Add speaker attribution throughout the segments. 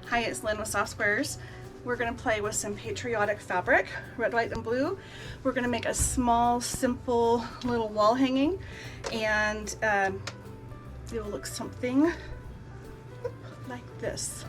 Speaker 1: Hi, it's Lynn with Soft Squares. We're going to play with some patriotic fabric, red, white, and blue. We're going to make a small, simple little wall hanging, and it will look something like this.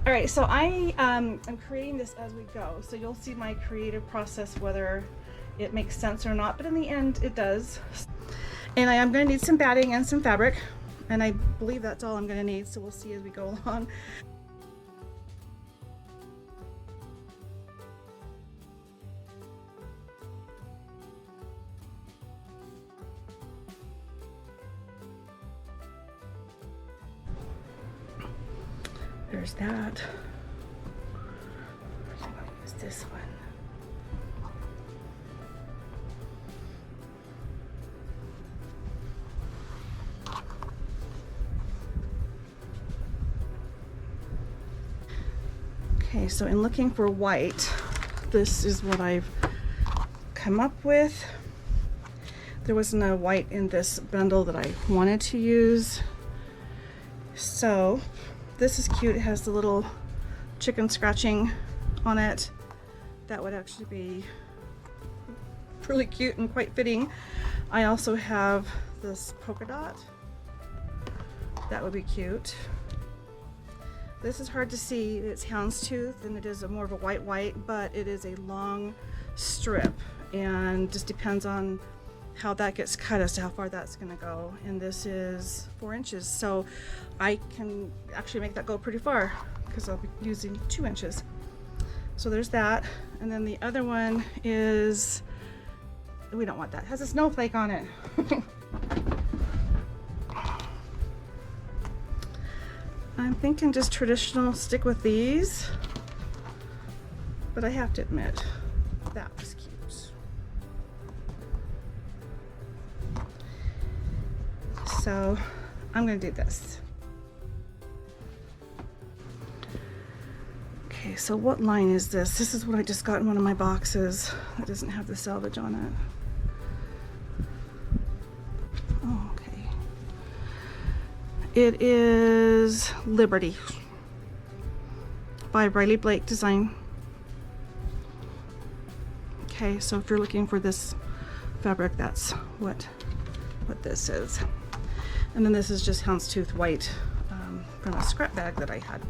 Speaker 1: All right, so I am creating this as we go, so you'll see my creative process, whether it makes sense or not, but in the end it does. And I am going to need some batting and some fabric, and I believe that's all I'm going to need, so we'll see as we go along. There's that. I'm going to use this one. Okay, so in looking for white, this is what I've come up with. There wasn't a white in this bundle that I wanted to use, so this is cute. It has the little chicken scratching on it. That would actually be really cute and quite fitting. I also have this polka dot. That would be cute. This is hard to see. It's houndstooth and it is more of a white, but it is a long strip and just depends on how that gets cut as to how far that's going to go. And this is 4 inches, so I can actually make that go pretty far because I'll be using 2 inches. So there's that. And then the other one is, we don't want that, it has a snowflake on it. I'm thinking just traditional, stick with these, but I have to admit that was cute. So I'm going to do this. Okay, so what line is this? This is what I just got in one of my boxes that doesn't have the selvage on it. Oh, okay. It is Liberty by Riley Blake Design. Okay, so if you're looking for this fabric, that's what this is. And then this is just houndstooth white from a scrap bag that I had.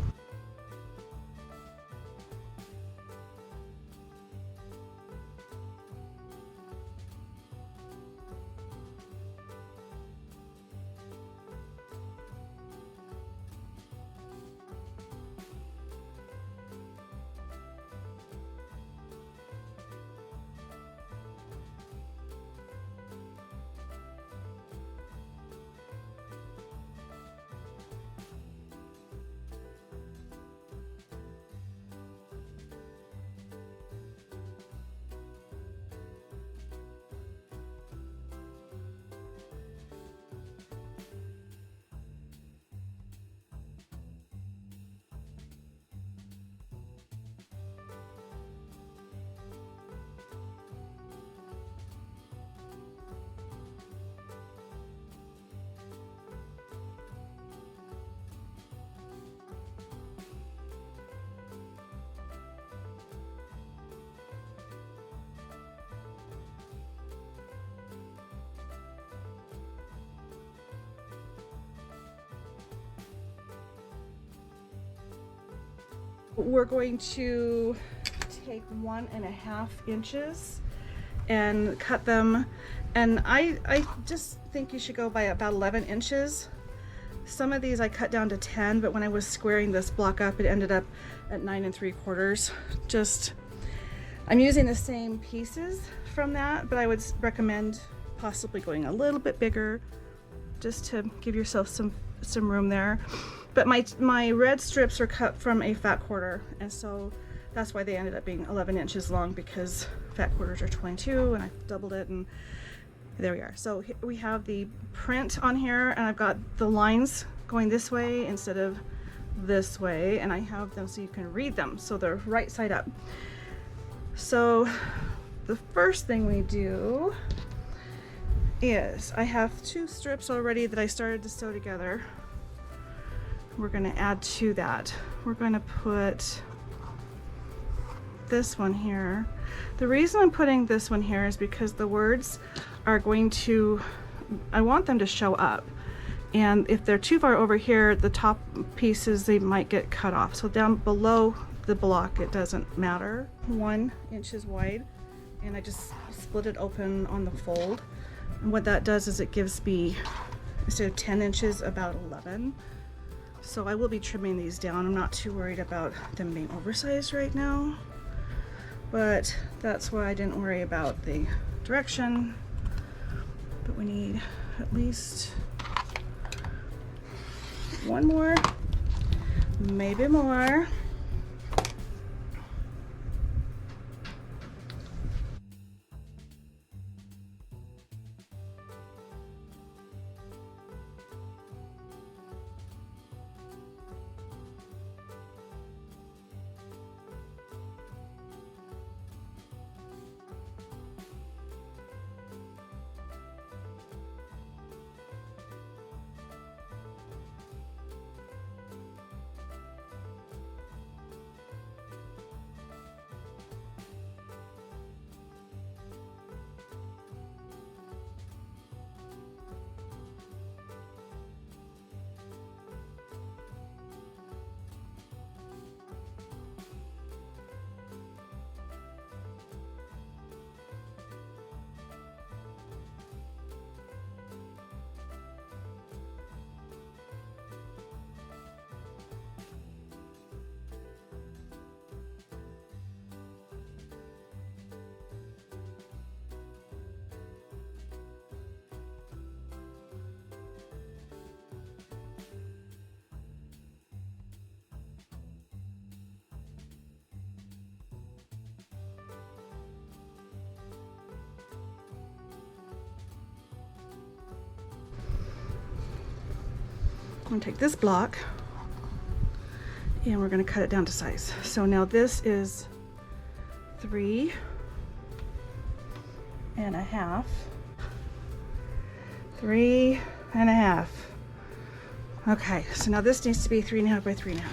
Speaker 1: We're going to take 1.5 inches and cut them, and I just think you should go by about 11 inches. Some of these I cut down to 10, but when I was squaring this block up, it ended up at 9 3/4. Just, I'm using the same pieces from that, but I would recommend possibly going a little bit bigger just to give yourself some room there. But my red strips are cut from a fat quarter, and so that's why they ended up being 11 inches long, because fat quarters are 22 and I doubled it, and there we are. So we have the print on here, and I've got the lines going this way instead of this way, and I have them so you can read them, so they're right side up. So the first thing we do is, I have 2 strips already that I started to sew together. We're going to add to that. We're going to put this one here. The reason I'm putting this one here is because the words are going to, I want them to show up, and if they're too far over here, the top pieces, they might get cut off. So down below the block, it doesn't matter. 1 inch wide, and I just split it open on the fold, and what that does is it gives me, instead of 10 inches, about 11. So I will be trimming these down. I'm not too worried about them being oversized right now, but that's why I didn't worry about the direction. But we need at least 1 more, maybe more. I'm going to take this block and we're going to cut it down to size. So now this is 3 and a half. 3 and a half. Okay, so now this needs to be 3.5 by 3.5.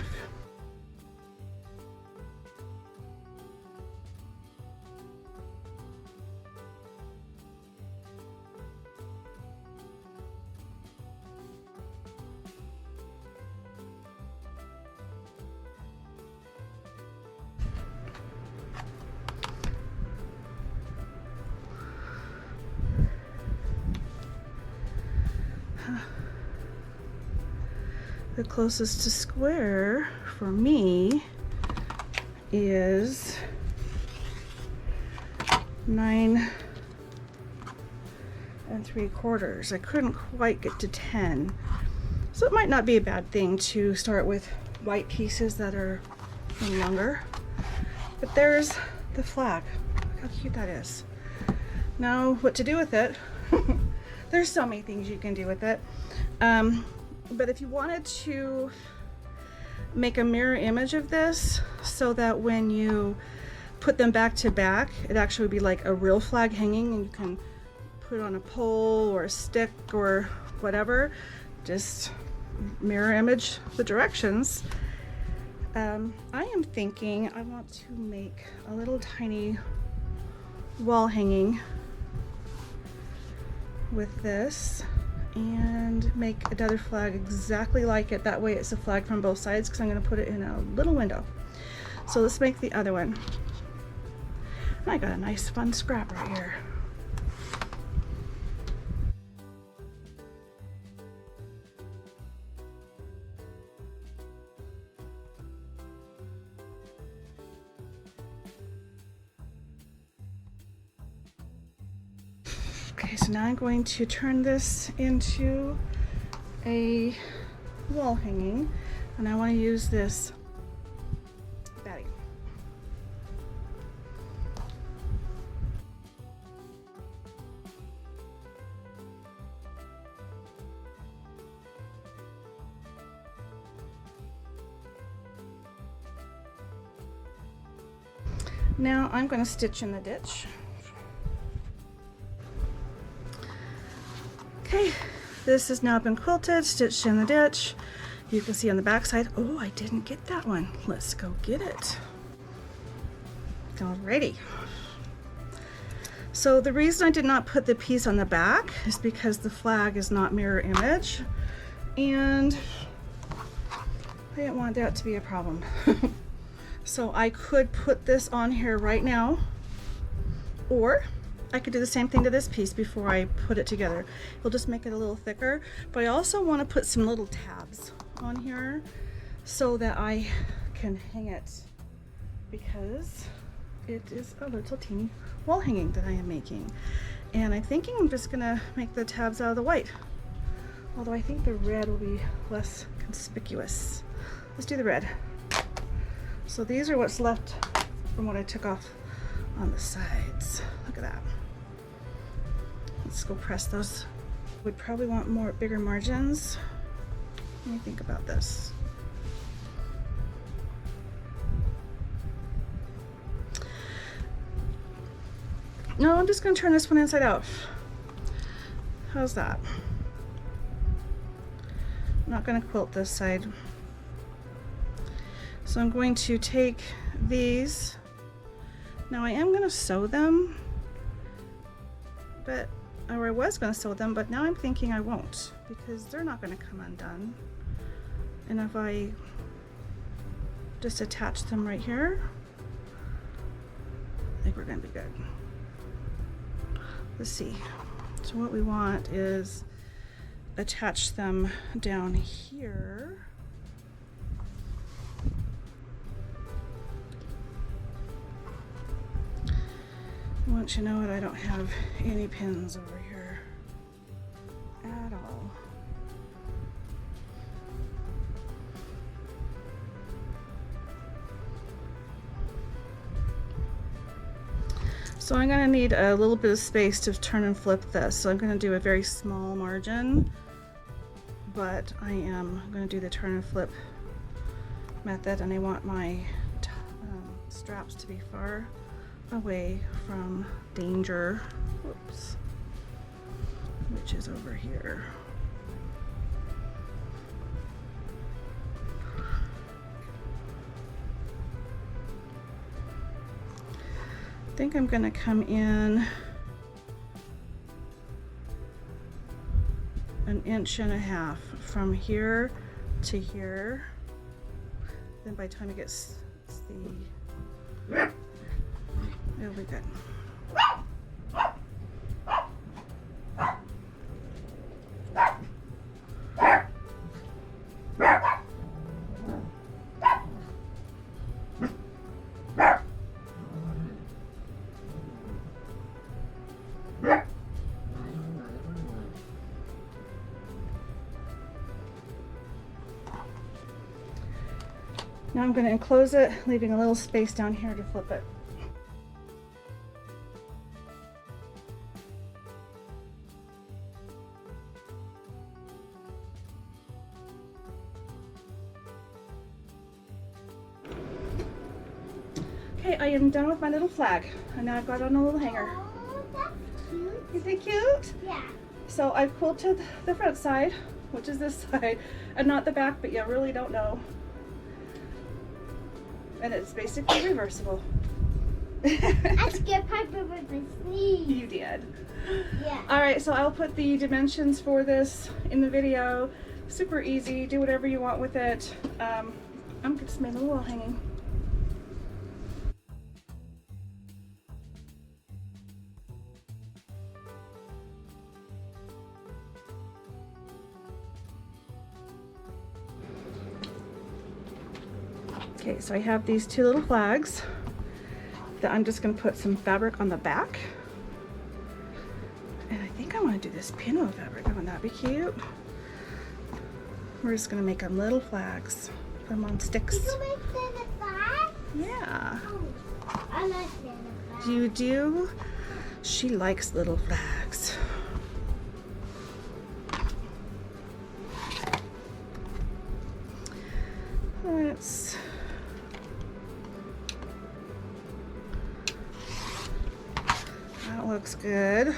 Speaker 1: The closest to square for me is 9 3/4. I couldn't quite get to 10. So it might not be a bad thing to start with white pieces that are longer. But there's the flag. Look how cute that is. Now, what to do with it? There's so many things you can do with it. But if you wanted to make a mirror image of this so that when you put them back to back, it actually would be like a real flag hanging, and you can put it on a pole or a stick or whatever, just mirror image the directions. I am thinking I want to make a little tiny wall hanging with this and make another flag exactly like it. That way it's a flag from both sides, because I'm going to put it in a little window. So let's make the other one. And I got a nice fun scrap right here. Okay, so now I'm going to turn this into a wall hanging, and I want to use this batting. Now I'm going to stitch in the ditch. Okay, this has now been quilted, stitched in the ditch. You can see on the back side, oh, I didn't get that one. Let's go get it. Alrighty. So the reason I did not put the piece on the back is because the flag is not mirror image, and I didn't want that to be a problem. So I could put this on here right now, or I could do the same thing to this piece before I put it together. It'll just make it a little thicker, but I also want to put some little tabs on here so that I can hang it, because it is a little teeny wall hanging that I am making. And I'm thinking I'm just gonna make the tabs out of the white, although I think the red will be less conspicuous. Let's do the red. So these are what's left from what I took off on the sides. Look at that. Let's go press those. Would probably want bigger margins. Let me think about this. No, I'm just going to turn this one inside out. How's that? I'm not going to quilt this side. So I'm going to take these. Now I am going to sew them, or I was going to sew them, but now I'm thinking I won't, because they're not going to come undone. And if I just attach them right here, I think we're going to be good. Let's see. So what we want is attach them down here. Once you know it, I don't have any pins over here at all. So I'm going to need a little bit of space to turn and flip this. So I'm going to do a very small margin, but I am going to do the turn and flip method, and I want my straps to be far away from danger, whoops, which is over here. I think I'm going to come in 1.5 inches from here to here. Then by the time it gets it'll be good. Now I'm going to enclose it, leaving a little space down here to flip it. Okay, I am done with my little flag, and now I've got it on a little hanger.
Speaker 2: Oh, that's cute.
Speaker 1: Isn't it cute?
Speaker 2: Yeah.
Speaker 1: So I've quilted the front side, which is this side, and not the back, but you really don't know. And it's basically reversible.
Speaker 2: I skipped Piper with my sleeve.
Speaker 1: You did.
Speaker 2: Yeah.
Speaker 1: Alright, so I'll put the dimensions for this in the video. Super easy, do whatever you want with it. I'm just making a wall hanging. Okay, so I have these two little flags that I'm just going to put some fabric on the back. And I think I want to do this pinot fabric. Wouldn't that be cute? We're just gonna make them little flags. Put them on sticks.
Speaker 2: You can make Santa Claus?
Speaker 1: Yeah.
Speaker 2: Oh, I like Santa Claus.
Speaker 1: You do? She likes little flags. Let's that looks good.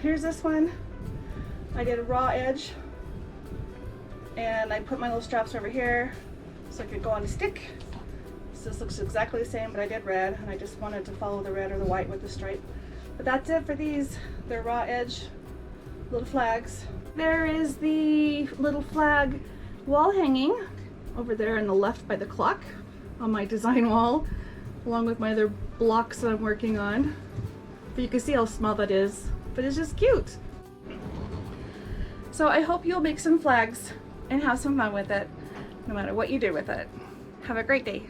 Speaker 1: Here's this one. I did a raw edge and I put my little straps over here so it could go on a stick. So this looks exactly the same, but I did red and I just wanted to follow the red or the white with the stripe. But that's it for these. They're raw edge little flags. There is the little flag wall hanging over there on the left by the clock on my design wall, along with my other blocks that I'm working on. But you can see how small that is, but it's just cute. So I hope you'll make some flags and have some fun with it, no matter what you do with it. Have a great day.